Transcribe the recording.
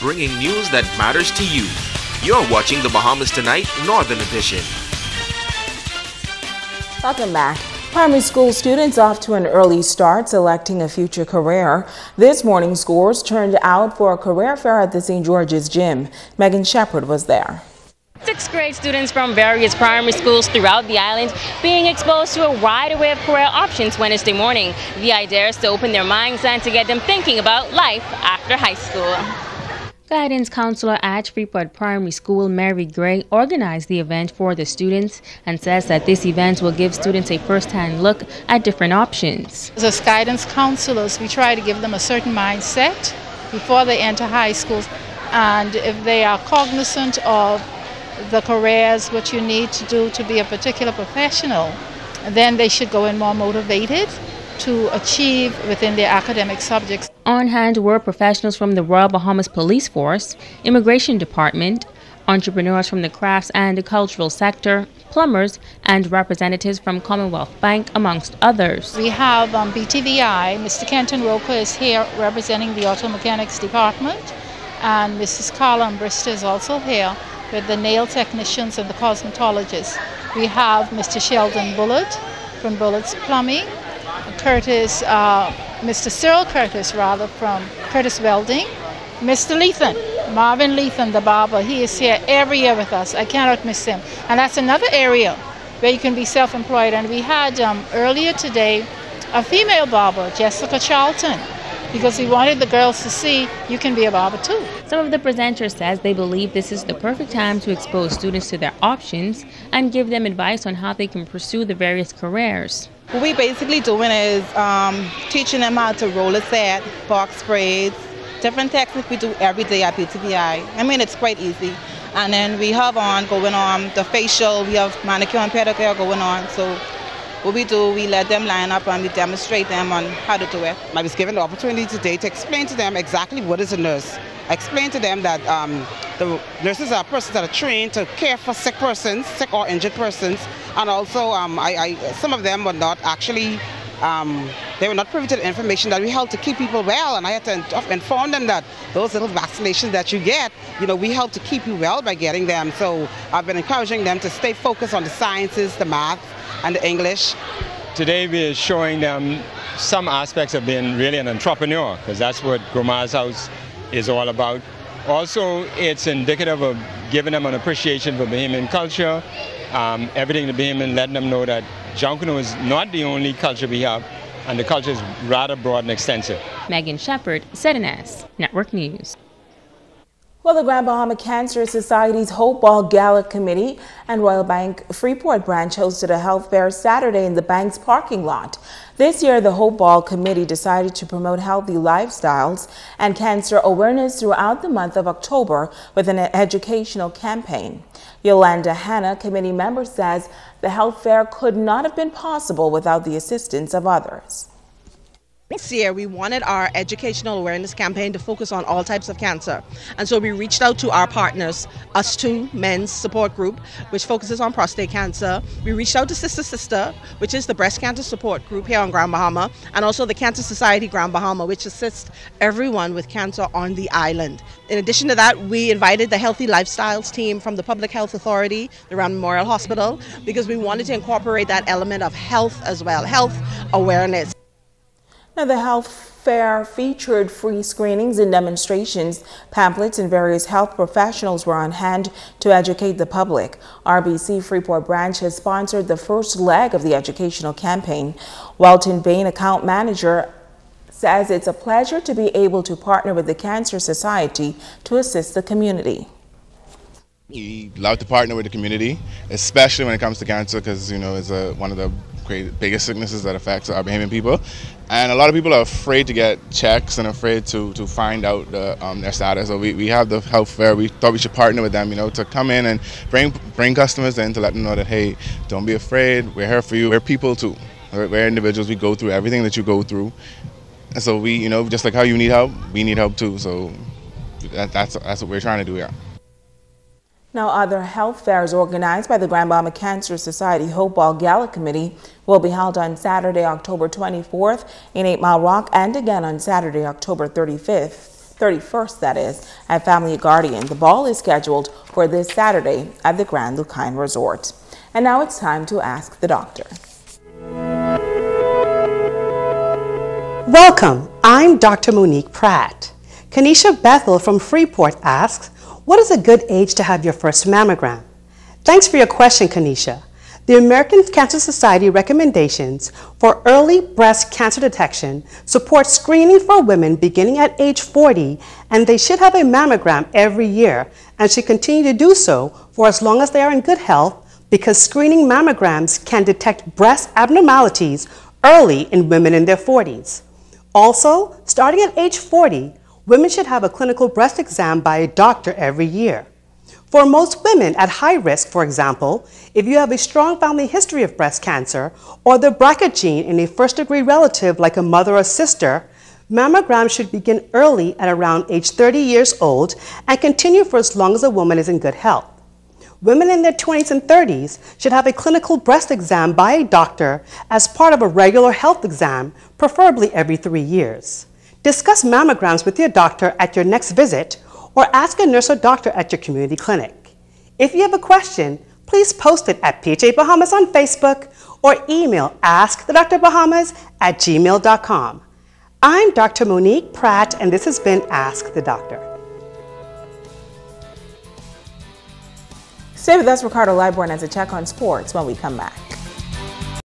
bringing news that matters to you. You're watching the Bahamas Tonight Northern Edition. Welcome back. Primary school students off to an early start selecting a future career. This morning, scores turned out for a career fair at the St. George's Gym. Megan Shepard was there. Sixth grade students from various primary schools throughout the island being exposed to a wide array of career options Wednesday morning. The idea is to open their minds and to get them thinking about life after high school. Guidance counselor at Freeport Primary School, Mary Gray, organized the event for the students and says that this event will give students a first-hand look at different options. As guidance counselors, we try to give them a certain mindset before they enter high school, and if they are cognizant of the careers, what you need to do to be a particular professional, then they should go in more motivated to achieve within their academic subjects. On hand were professionals from the Royal Bahamas Police Force, Immigration Department, entrepreneurs from the crafts and the cultural sector, plumbers, and representatives from Commonwealth Bank, amongst others. We have BTVI. Mr. Kenton Roker is here representing the Auto Mechanics Department, and Mrs. Carla Brista is also here with the nail technicians and the cosmetologists. We have Mr. Sheldon Bullitt from Bullitt's Plumbing, Mr. Cyril Curtis, from Curtis Welding, Mr. Lethan, Marvin Lethan, the barber. He is here every year with us. I cannot miss him. And that's another area where you can be self-employed. And we had earlier today a female barber, Jessica Charlton, because we wanted the girls to see you can be a barber too. Some of the presenters says they believe this is the perfect time to expose students to their options and give them advice on how they can pursue the various careers. What we basically doing is teaching them how to roll a set, box braids, different techniques we do every day at BTVI. I mean, it's quite easy. And then we have going on the facial, we have manicure and pedicure going on. So what we do, we let them line up and we demonstrate them on how to do it. I was given the opportunity today to explain to them exactly what is a nurse. I explained to them that the nurses are persons that are trained to care for sick persons, sick or injured persons, and also some of them were not actually, they were not privy to the information that we help to keep people well, and I had to inform them that those little vaccinations that you get, we help to keep you well by getting them. So I've been encouraging them to stay focused on the sciences, the math, and the English. Today we are showing them some aspects of being really an entrepreneur, because that's what Grandma's House is all about. Also, it's indicative of giving them an appreciation for Bahamian culture, everything to Bahamian, letting them know that Junkanoo is not the only culture we have, and the culture is rather broad and extensive. Megan Shepard, ZNS Network News. Well, the Grand Bahama Cancer Society's Hope Ball Gala Committee and Royal Bank Freeport branch hosted a health fair Saturday in the bank's parking lot. This year, the Hope Ball Committee decided to promote healthy lifestyles and cancer awareness throughout the month of October with an educational campaign. Yolanda Hanna, committee member, says the health fair could not have been possible without the assistance of others. This year, we wanted our educational awareness campaign to focus on all types of cancer. And so we reached out to our partners, Us2 Men's Support Group, which focuses on prostate cancer. We reached out to Sister Sister, which is the breast cancer support group here on Grand Bahama, and also the Cancer Society Grand Bahama, which assists everyone with cancer on the island. In addition to that, we invited the Healthy Lifestyles team from the Public Health Authority, the Round Memorial Hospital, because we wanted to incorporate that element of health as well, health awareness. Now, the health fair featured free screenings and demonstrations. Pamphlets and various health professionals were on hand to educate the public. RBC Freeport branch has sponsored the first leg of the educational campaign. Welton Bain, account manager, says it's a pleasure to be able to partner with the Cancer Society to assist the community. We love to partner with the community, especially when it comes to cancer, because it's one of the biggest sicknesses that affects our Bahamian people, and a lot of people are afraid to get checks and afraid to find out their status. So we have the health fair. We thought we should partner with them, to come in and bring customers in to let them know that, hey, don't be afraid. We're here for you. We're people too. We're individuals. We go through everything that you go through, and so we, just like how you need help, we need help too. So that's what we're trying to do here. Now, other health fairs organized by the Grand Bahama Cancer Society Hope Ball Gala Committee will be held on Saturday, October 24th in 8 Mile Rock, and again on Saturday, October 35th 31st, that is, at Family Guardian. The ball is scheduled for this Saturday at the Grand Lucine Resort. And now it's time to ask the doctor. Welcome, I'm Dr. Monique Pratt. Kanisha Bethel from Freeport asks, what is a good age to have your first mammogram? Thanks for your question, Kanisha. The American Cancer Society recommendations for early breast cancer detection support screening for women beginning at age 40, and they should have a mammogram every year and should continue to do so for as long as they are in good health, because screening mammograms can detect breast abnormalities early in women in their 40s. Also, starting at age 40, women should have a clinical breast exam by a doctor every year. For most women at high risk, for example, if you have a strong family history of breast cancer or the BRCA gene in a first-degree relative like a mother or sister, mammograms should begin early at around age 30 years old and continue for as long as a woman is in good health. Women in their 20s and 30s should have a clinical breast exam by a doctor as part of a regular health exam, preferably every 3 years. Discuss mammograms with your doctor at your next visit, or ask a nurse or doctor at your community clinic. If you have a question, please post it at PHA Bahamas on Facebook or email askthedrbahamas@gmail.com. I'm Dr. Monique Pratt, and this has been Ask the Doctor. Stay with us. Ricardo Liborn has a check on sports when we come back.